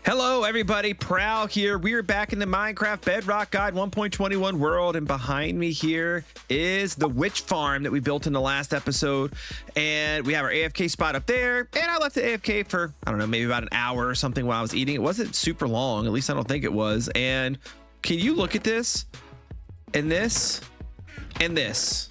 Hello everybody, Prowl here. We are back in the Minecraft Bedrock Guide 1.21 world, and behind me here is the witch farm that we built in the last episode. And we have our AFK spot up there, and I left it AFK for, I don't know, maybe about an hour or something while I was eating. It wasn't super long, at least I don't think it was. And can you look at this? And this, and this,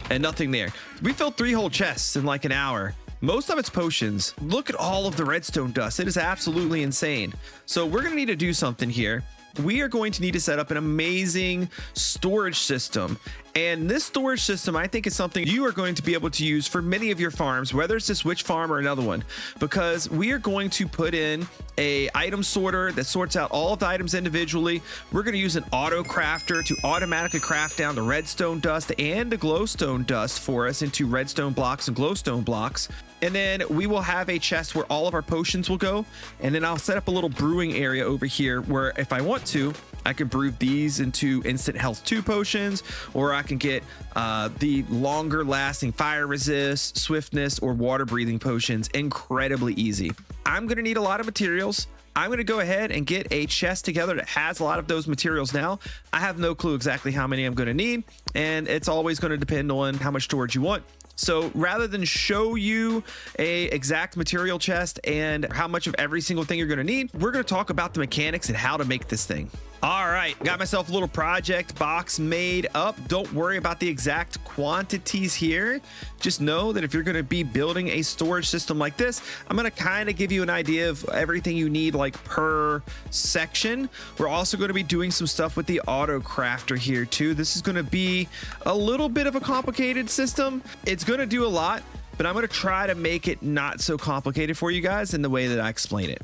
and nothing there. We filled 3 whole chests in like an hour. Most of it's potions. Look at all of the redstone dust. It is absolutely insane. So we're going to need to do something here. We are going to need to set up an amazing storage system. And this storage system, I think, is something you are going to be able to use for many of your farms, whether it's this witch farm or another one, because we are going to put in a item sorter that sorts out all of the items individually. We're going to use an auto crafter to automatically craft down the redstone dust and the glowstone dust for us into redstone blocks and glowstone blocks. And then we will have a chest where all of our potions will go. And then I'll set up a little brewing area over here where if I want to, I can brew these into instant health 2 potions, or I can get the longer lasting fire resist, swiftness, or water breathing potions incredibly easy. I'm going to need a lot of materials. I'm going to go ahead and get a chest together that has a lot of those materials now. I have no clue exactly how many I'm going to need, and it's always going to depend on how much storage you want. So rather than show you a exact material chest and how much of every single thing you're going to need, we're going to talk about the mechanics and how to make this thing. All right, got myself a little project box made up. Don't worry about the exact quantities here. Just know that if you're going to be building a storage system like this, I'm going to kind of give you an idea of everything you need like per section. We're also going to be doing some stuff with the auto crafter here too. This is going to be a little bit of a complicated system. It's going to do a lot, but I'm going to try to make it not so complicated for you guys in the way that I explain it.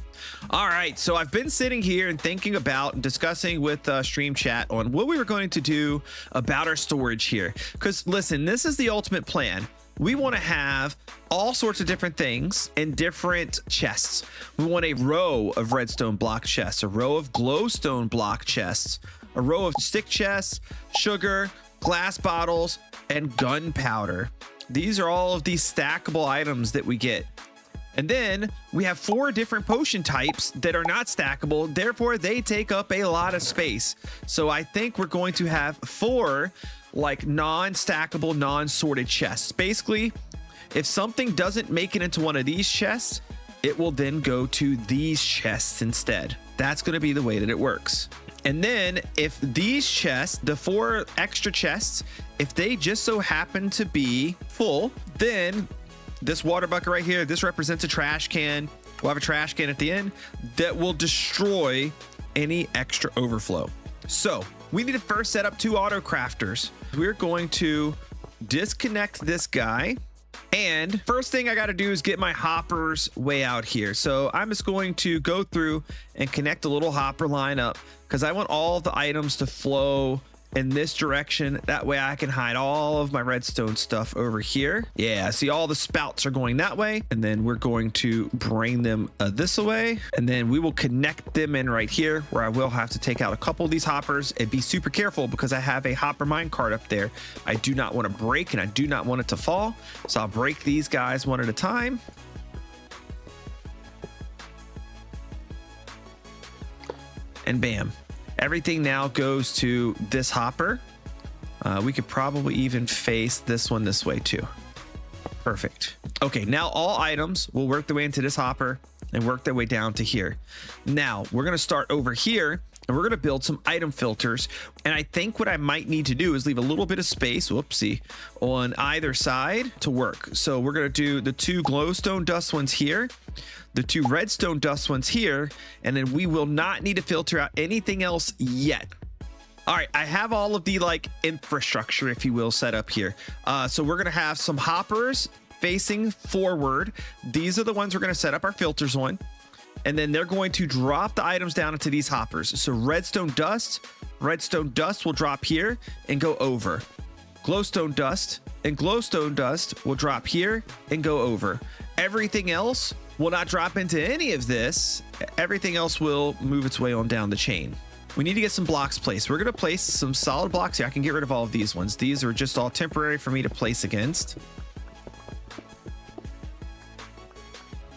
All right, so I've been sitting here and thinking about and discussing with stream chat on what we were going to do about our storage here. Because listen, this is the ultimate plan. We want to have all sorts of different things in different chests. We want a row of redstone block chests, a row of glowstone block chests, a row of stick chests, sugar, glass bottles, and gunpowder. These are all of these stackable items that we get. And then we have 4 different potion types that are not stackable. Therefore, they take up a lot of space. So I think we're going to have 4 like non-stackable, non-sorted chests. Basically, if something doesn't make it into one of these chests, it will then go to these chests instead. That's going to be the way that it works. And then if these chests, the 4 extra chests, if they just so happen to be full, then this water bucket right here, this represents a trash can. We'll have a trash can at the end that will destroy any extra overflow. So we need to first set up 2 auto crafters. We're going to disconnect this guy. And first thing I got to do is get my hoppers way out here. So I'm just going to go through and connect a little hopper line up because I want all the items to flow in this direction. That way I can hide all of my redstone stuff over here. Yeah, see all the spouts are going that way. And then we're going to bring them this way. And then we will connect them in right here where I will have to take out a couple of these hoppers and be super careful because I have a hopper minecart up there. I do not want to break and I do not want it to fall. So I'll break these guys one at a time. And bam. Everything now goes to this hopper. We could probably even face this one this way too. Perfect. Okay, now all items will work their way into this hopper and work their way down to here. Now we're going to start over here and we're going to build some item filters. And I think what I might need to do is leave a little bit of space, whoopsie, on either side to work. So we're going to do the 2 glowstone dust ones here, the 2 redstone dust ones here, and then we will not need to filter out anything else yet. All right, I have all of the like infrastructure, if you will, set up here. So we're going to have some hoppers facing forward. These are the ones we're going to set up our filters on. And then they're going to drop the items down into these hoppers. So redstone dust will drop here and go over. Glowstone dust and glowstone dust will drop here and go over. Everything else will not drop into any of this. Everything else will move its way on down the chain. We need to get some blocks placed. We're going to place some solid blocks here. I can get rid of all of these ones. These are just all temporary for me to place against.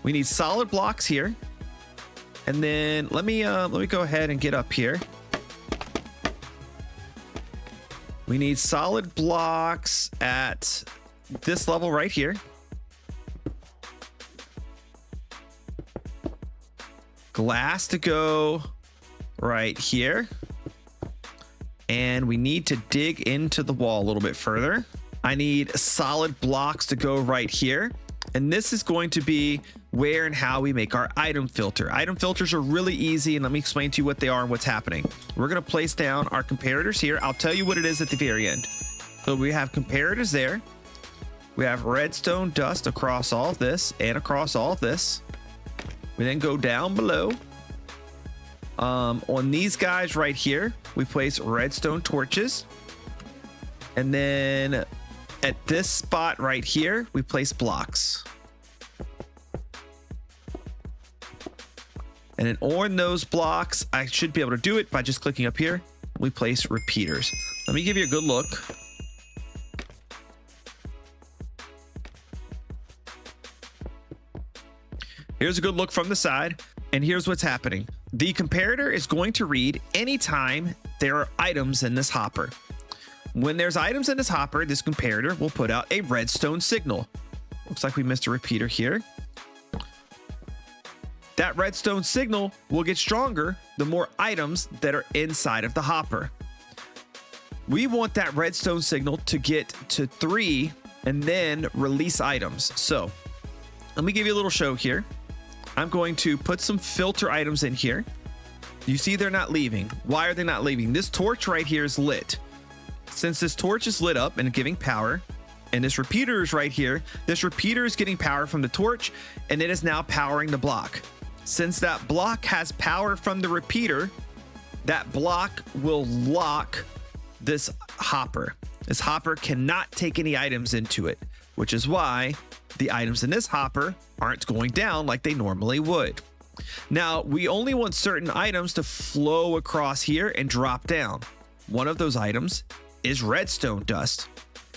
We need solid blocks here. And then let me go ahead and get up here. We need solid blocks at this level right here. Glass to go right here. And we need to dig into the wall a little bit further. I need solid blocks to go right here. And this is going to be where and how we make our item filter. Item filters are really easy, and let me explain to you what they are and what's happening. We're going to place down our comparators here. I'll tell you what it is at the very end. So we have comparators there. We have redstone dust across all of this and across all of this. We then go down below. On these guys right here, we place redstone torches. And then at this spot right here, we place blocks. And then on those blocks, I should be able to do it by just clicking up here. We place repeaters. Let me give you a good look. Here's a good look from the side. And here's what's happening. The comparator is going to read anytime there are items in this hopper. When there's items in this hopper, this comparator will put out a redstone signal. Looks like we missed a repeater here. That redstone signal will get stronger the more items that are inside of the hopper. We want that redstone signal to get to 3 and then release items. So let me give you a little show here. I'm going to put some filter items in here. You see they're not leaving. Why are they not leaving? This torch right here is lit. Since this torch is lit up and giving power, and this repeater is right here, this repeater is getting power from the torch, and it is now powering the block. Since that block has power from the repeater, that block will lock this hopper. This hopper cannot take any items into it, which is why the items in this hopper aren't going down like they normally would. Now, we only want certain items to flow across here and drop down. One of those items is redstone dust.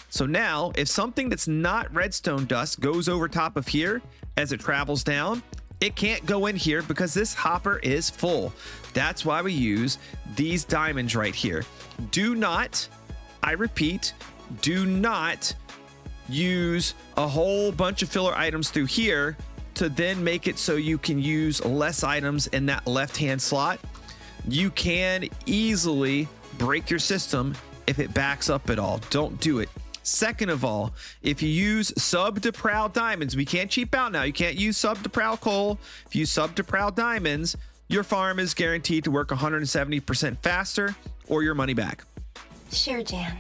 So now, if something that's not redstone dust goes over top of here as it travels down, it can't go in here because this hopper is full. That's why we use these diamonds right here. Do not, I repeat, do not use a whole bunch of filler items through here to then make it so you can use less items in that left-hand slot. You can easily break your system if it backs up at all. Don't do it. Second of all, if you use sub to prowl diamonds, we can't cheap out now. You can't use sub to prowl coal. If you use sub to prowl diamonds, your farm is guaranteed to work 170% faster or your money back. Sure, Jan.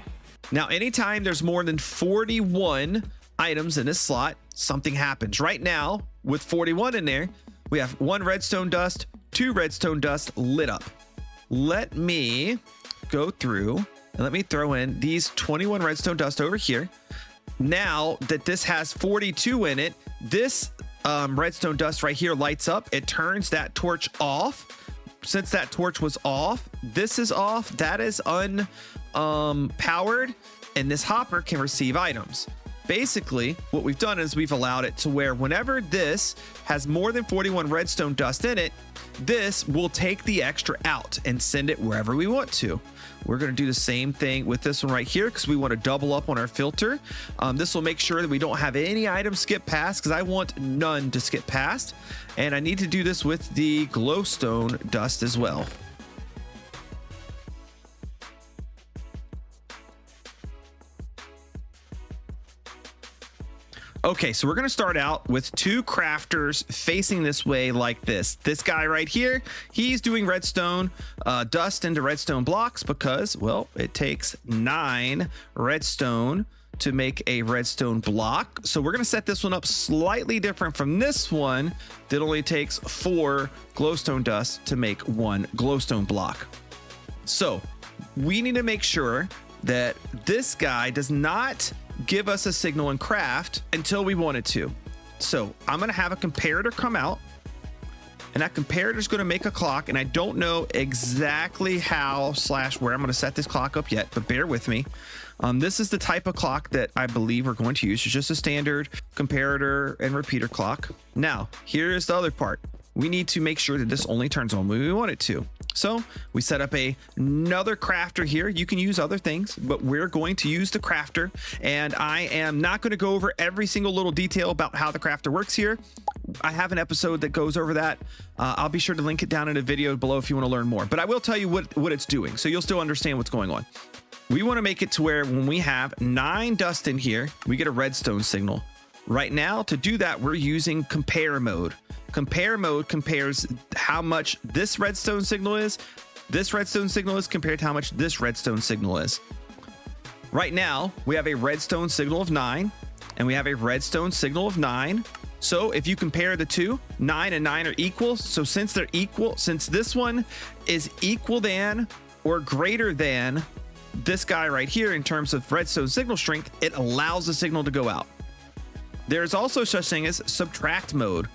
Now, anytime there's more than 41 items in this slot, something happens. Right now, with 41 in there, we have 1 redstone dust, 2 redstone dust lit up. Let me go through and let me throw in these 21 redstone dust over here. Now that this has 42 in it, this redstone dust right here lights up. It turns that torch off. Since that torch was off, this is off. That is unpowered, and this hopper can receive items. Basically, what we've done is we've allowed it to where whenever this has more than 41 redstone dust in it, this will take the extra out and send it wherever we want to. We're going to do the same thing with this one right here because we want to double up on our filter. This will make sure that we don't have any items skip past because I want none to skip past. And I need to do this with the glowstone dust as well. Okay, so we're going to start out with 2 crafters facing this way like this. This guy right here, he's doing redstone dust into redstone blocks because, well, it takes 9 redstone to make a redstone block. So we're going to set this one up slightly different from this one that only takes 4 glowstone dust to make 1 glowstone block. So we need to make sure that this guy does not give us a signal in craft until we want it to. So I'm going to have a comparator come out, and that comparator is going to make a clock, and I don't know exactly how / where I'm going to set this clock up yet, but bear with me. This is the type of clock that I believe we're going to use. It's just a standard comparator and repeater clock. Now, here's the other part. we need to make sure that this only turns on when we want it to. So we set up another crafter here. You can use other things, but we're going to use the crafter. And I am not going to go over every single little detail about how the crafter works here. I have an episode that goes over that. I'll be sure to link it down in a video below if you want to learn more. But I will tell you what it's doing, so you'll still understand what's going on. We want to make it to where when we have 9 dust in here, we get a redstone signal. Right now, to do that, we're using compare mode. Compare mode compares how much this redstone signal is, compared to how much this redstone signal is. Right now, we have a redstone signal of 9, and we have a redstone signal of 9. So if you compare the two, 9 and 9 are equal. So since they're equal, since this one is equal than or greater than this guy right here in terms of redstone signal strength, it allows the signal to go out. There's also such thing as subtract mode.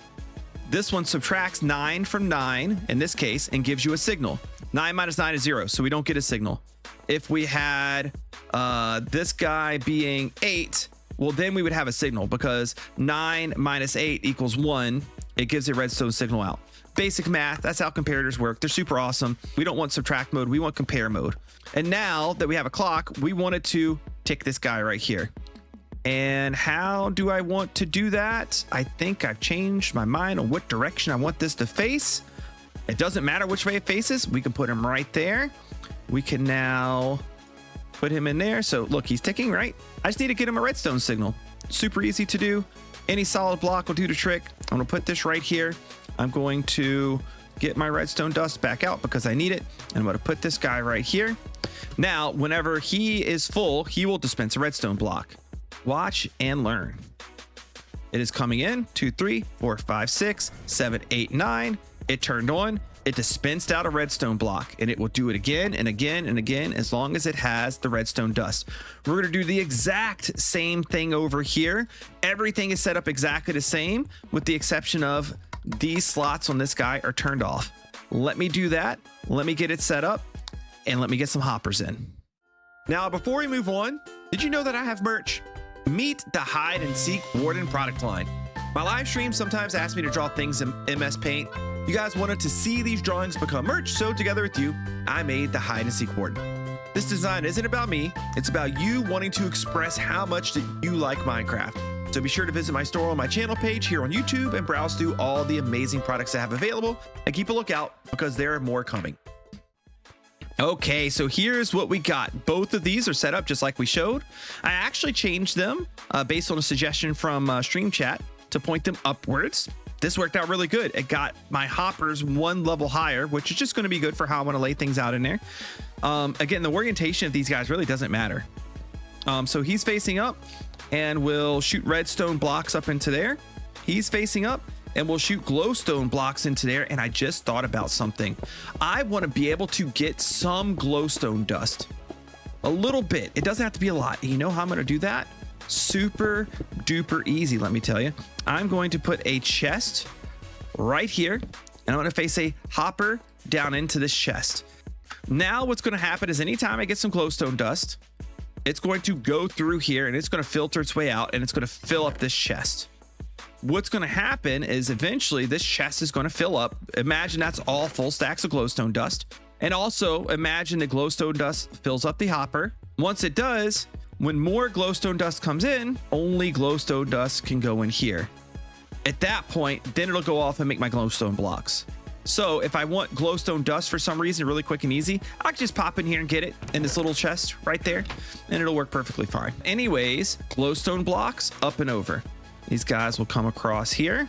This one subtracts 9 from 9 in this case and gives you a signal. 9 minus 9 is 0, so we don't get a signal. If we had this guy being 8, well, then we would have a signal because 9 minus 8 equals 1. It gives a redstone signal out. Basic math, that's how comparators work. They're super awesome. We don't want subtract mode, we want compare mode. And now that we have a clock, we wanted to tick this guy right here. And how do I want to do that? I think I've changed my mind on what direction I want this to face. It doesn't matter which way it faces. We can put him right there. We can now put him in there. So look, he's ticking, right? I just need to get him a redstone signal. Super easy to do. Any solid block will do the trick. I'm gonna put this right here. I'm going to get my redstone dust back out because I need it. And I'm gonna put this guy right here. Now, whenever he is full, he will dispense a redstone block. Watch and learn. It is coming in 2, 3, 4, 5, 6, 7, 8, 9. It turned on. It dispensed out a redstone block, and it will do it again and again and again as long as it has the redstone dust. We're going to do the exact same thing over here. Everything is set up exactly the same with the exception of these slots on this guy are turned off. Let me do that. Let me get it set up and let me get some hoppers in. Now, before we move on, did you know that I have merch? Meet the Hide and Seek Warden product line. My live streams sometimes ask me to draw things in MS Paint. You guys wanted to see these drawings become merch, so together with you, I made the Hide and Seek Warden. This design isn't about me, it's about you wanting to express how much that you like Minecraft. So be sure to visit my store on my channel page here on YouTube and browse through all the amazing products I have available, and keep a lookout because there are more coming. Okay, so here's what we got. Both of these are set up just like we showed. I actually changed them based on a suggestion from Stream Chat to point them upwards. This worked out really good. It got my hoppers 1 level higher, which is just going to be good for how I want to lay things out in there. Again, the orientation of these guys really doesn't matter. So he's facing up and we'll shoot redstone blocks up into there. He's facing up and we'll shoot glowstone blocks into there. And I just thought about something. I want to be able to get some glowstone dust. A little bit. It doesn't have to be a lot. You know how I'm going to do that? Super duper easy, let me tell you. I'm going to put a chest right here, and I'm going to face a hopper down into this chest. Now what's going to happen is anytime I get some glowstone dust, it's going to go through here and it's going to filter its way out and it's going to fill up this chest. What's going to happen is eventually this chest is going to fill up. Imagine that's all full stacks of glowstone dust. And also imagine the glowstone dust fills up the hopper. Once it does, when more glowstone dust comes in, only glowstone dust can go in here. At that point, then it'll go off and make my glowstone blocks. So if I want glowstone dust for some reason, really quick and easy, I can just pop in here and get it in this little chest right there, and it'll work perfectly fine. Anyways, glowstone blocks up and over. These guys will come across here.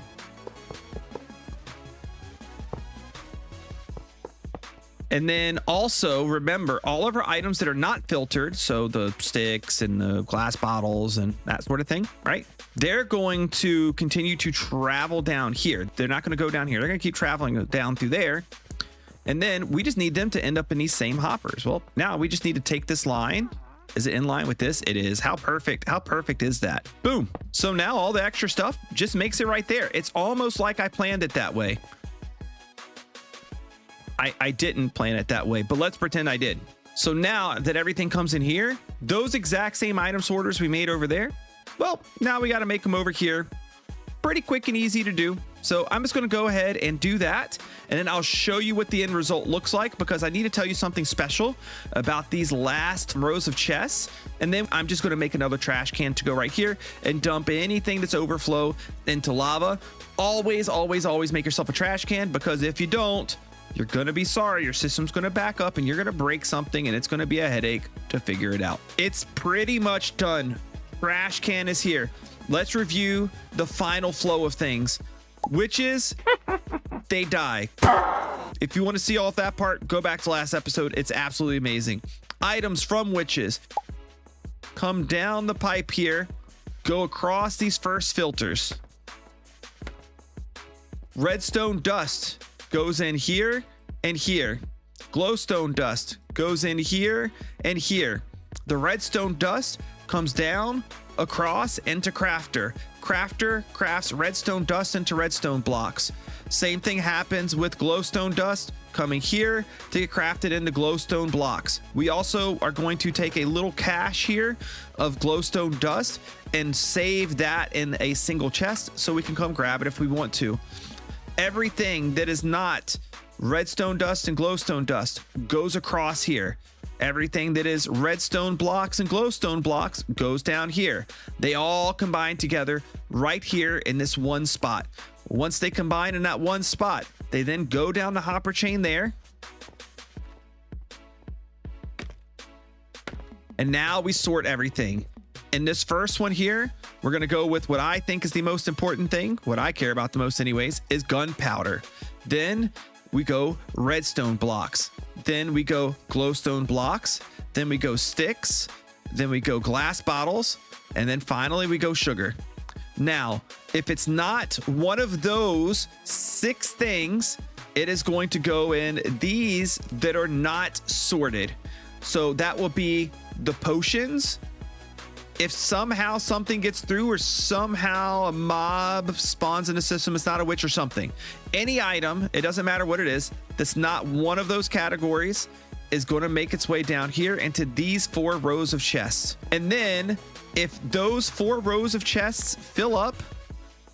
And then also remember all of our items that are not filtered, so the sticks and the glass bottles and that sort of thing, right? They're going to continue to travel down here. They're not going to go down here. They're going to keep traveling down through there. And then we just need them to end up in these same hoppers. Well, now we just need to take this line. Is it in line with this? It is. How perfect is that? Boom. So now all the extra stuff just makes it right there. It's almost like I planned it that way. I didn't plan it that way, but let's pretend I did. So now that everything comes in here, those exact same item sorters we made over there, well, now we got to make them over here. Pretty quick and easy to do. So I'm just going to go ahead and do that, and then I'll show you what the end result looks like, because I need to tell you something special about these last rows of chests. And then I'm just going to make another trash can to go right here and dump anything that's overflow into lava. Always, always, always make yourself a trash can, because if you don't, you're going to be sorry. Your system's going to back up and you're going to break something, and it's going to be a headache to figure it out. It's pretty much done. Trash can is here. Let's review the final flow of things. Witches, they die. If you want to see all of that part, go back to last episode. It's absolutely amazing. Items from witches come down the pipe here, go across these first filters. Redstone dust goes in here and here. Glowstone dust goes in here and here. The redstone dust comes down across into crafter. Crafter crafts redstone dust into redstone blocks. Same thing happens with glowstone dust coming here to get crafted into glowstone blocks. We also are going to take a little cache here of glowstone dust and save that in a single chest so we can come grab it if we want to. Everything that is not redstone dust and glowstone dust goes across here. Everything that is redstone blocks and glowstone blocks goes down here. They all combine together right here in this one spot. Once they combine in that one spot, they then go down the hopper chain there. And now we sort everything. In this first one here, we're going to go with what I think is the most important thing, what I care about the most anyways, is gunpowder. Then we go redstone blocks. Then we go glowstone blocks. Then we go sticks. Then we go glass bottles. And then finally we go sugar. Now, if it's not one of those 6 things, it is going to go in these that are not sorted. So that will be the potions. If somehow something gets through, or somehow a mob spawns in the system, it's not a witch or something. Any item, it doesn't matter what it is, that's not one of those categories is going to make its way down here into these 4 rows of chests. And then if those 4 rows of chests fill up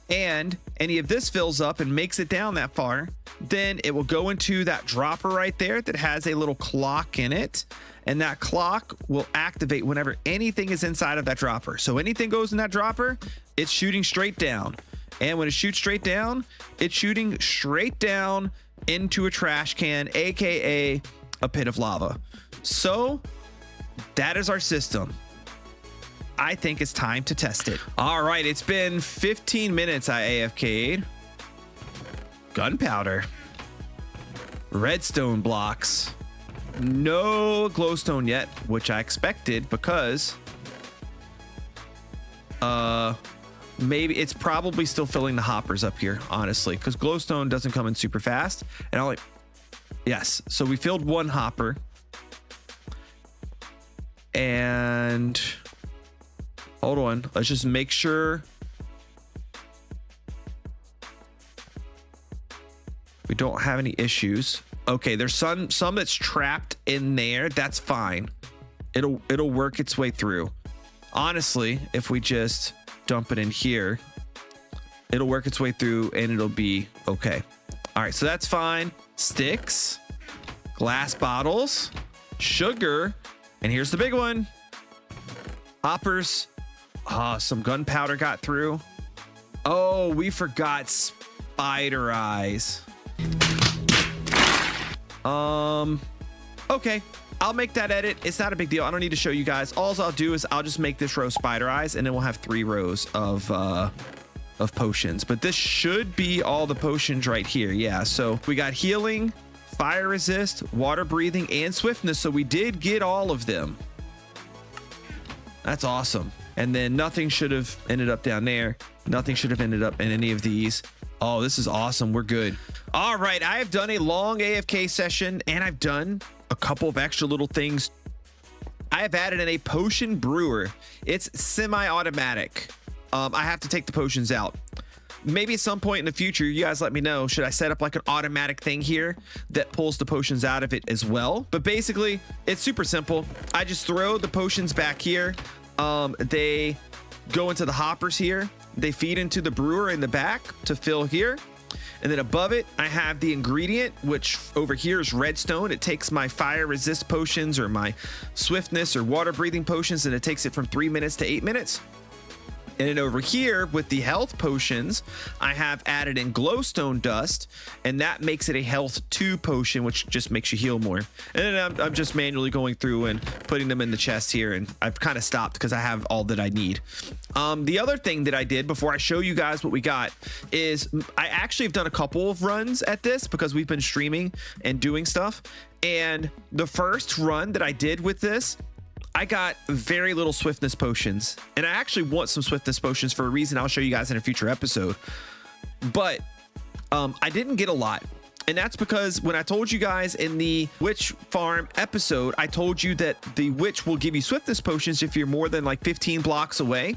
and any of this fills up and makes it down that far, then it will go into that dropper right there that has a little clock in it. And that clock will activate whenever anything is inside of that dropper. So anything goes in that dropper, it's shooting straight down. And when it shoots straight down, it's shooting straight down into a trash can, aka a pit of lava. So that is our system. I think it's time to test it. All right, it's been 15 minutes. I AFK'd. Gunpowder. Redstone blocks. No glowstone yet, which I expected, because maybe it's probably still filling the hoppers up here, honestly, because glowstone doesn't come in super fast. And I'll like, yes, so we filled 1 hopper, and hold on, let's just make sure we don't have any issues. Okay, there's some that's trapped in there. That's fine. It'll work its way through. Honestly, if we just dump it in here, it'll work its way through and it'll be okay. All right, so that's fine. Sticks, glass bottles, sugar, and here's the big one. Hoppers. Some gunpowder got through. Oh, we forgot spider eyes. Okay, I'll make that edit. It's not a big deal. I don't need to show you guys. All I'll do is I'll just make this row spider eyes, and then we'll have 3 rows of potions. But this should be all the potions right here. Yeah, so we got healing, fire resist, water breathing, and swiftness. So we did get all of them. That's awesome. And then nothing should have ended up down there. Nothing should have ended up in any of these. Oh, this is awesome. We're good. All right, I have done a long AFK session, and I've done a couple of extra little things. I have added in a potion brewer. It's semi-automatic. I have to take the potions out. Maybe at some point in the future, you guys let me know, should I set up like an automatic thing here that pulls the potions out of it as well? But basically, it's super simple. I just throw the potions back here. They go into the hoppers here. They feed into the brewer in the back to fill here. And then above it, I have the ingredient, which over here is redstone. It takes my fire resist potions or my swiftness or water breathing potions, and it takes it from 3 minutes to 8 minutes. And then over here with the health potions, I have added in glowstone dust, and that makes it a health 2 potion, which just makes you heal more. And then I'm just manually going through and putting them in the chest here, and I've kind of stopped because I have all that I need. The other thing that I did before I show you guys what we got is I actually have done a couple of runs at this because we've been streaming and doing stuff. And the first run that I did with this, I got very little swiftness potions, and I actually want some swiftness potions for a reason I'll show you guys in a future episode. But I didn't get a lot, and that's because when I told you guys in the witch farm episode, I told you that the witch will give you swiftness potions if you're more than like 15 blocks away.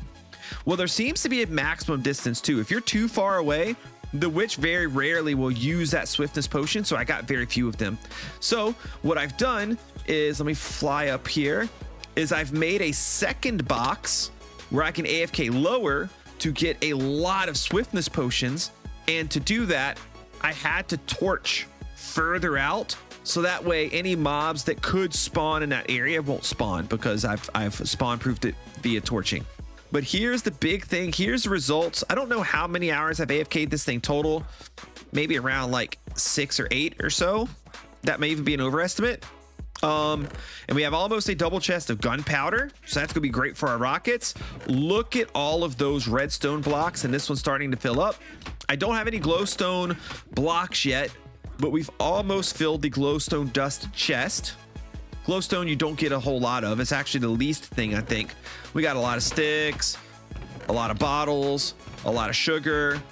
Well, there seems to be a maximum distance too. If you're too far away, the witch very rarely will use that swiftness potion, so I got very few of them. So what I've done is, let me fly up here, is I've made a second box where I can AFK lower to get a lot of swiftness potions. And to do that, I had to torch further out, so that way any mobs that could spawn in that area won't spawn, because I've spawn proofed it via torching. But here's the big thing. Here's the results. I don't know how many hours I've AFK'd this thing total, maybe around like 6 or 8 or so. That may even be an overestimate. And we have almost a double chest of gunpowder, so that's gonna be great for our rockets. Look at all of those redstone blocks, and this one's starting to fill up. I don't have any glowstone blocks yet, but we've almost filled the glowstone dust chest. Glowstone you don't get a whole lot of. It's actually the least thing, I think. We got a lot of sticks, a lot of bottles, a lot of sugar,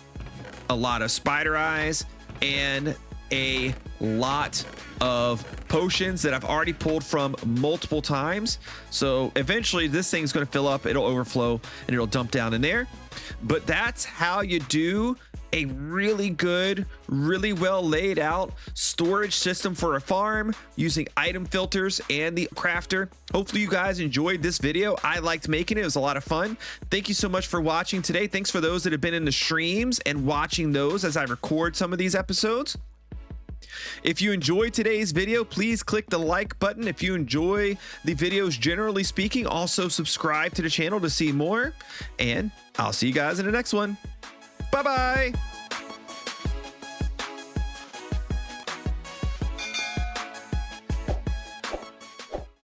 a lot of spider eyes, and a lot of potions that I've already pulled from multiple times. So eventually this thing's going to fill up, it'll overflow, and it'll dump down in there. But that's how you do a really good, really well laid out storage system for a farm using item filters and the crafter. Hopefully you guys enjoyed this video. I liked making it. It was a lot of fun. Thank you so much for watching today. Thanks for those that have been in the streams and watching those as I record some of these episodes. If you enjoyed today's video, please click the like button. If you enjoy the videos generally speaking, also subscribe to the channel to see more. And I'll see you guys in the next one. Bye-bye.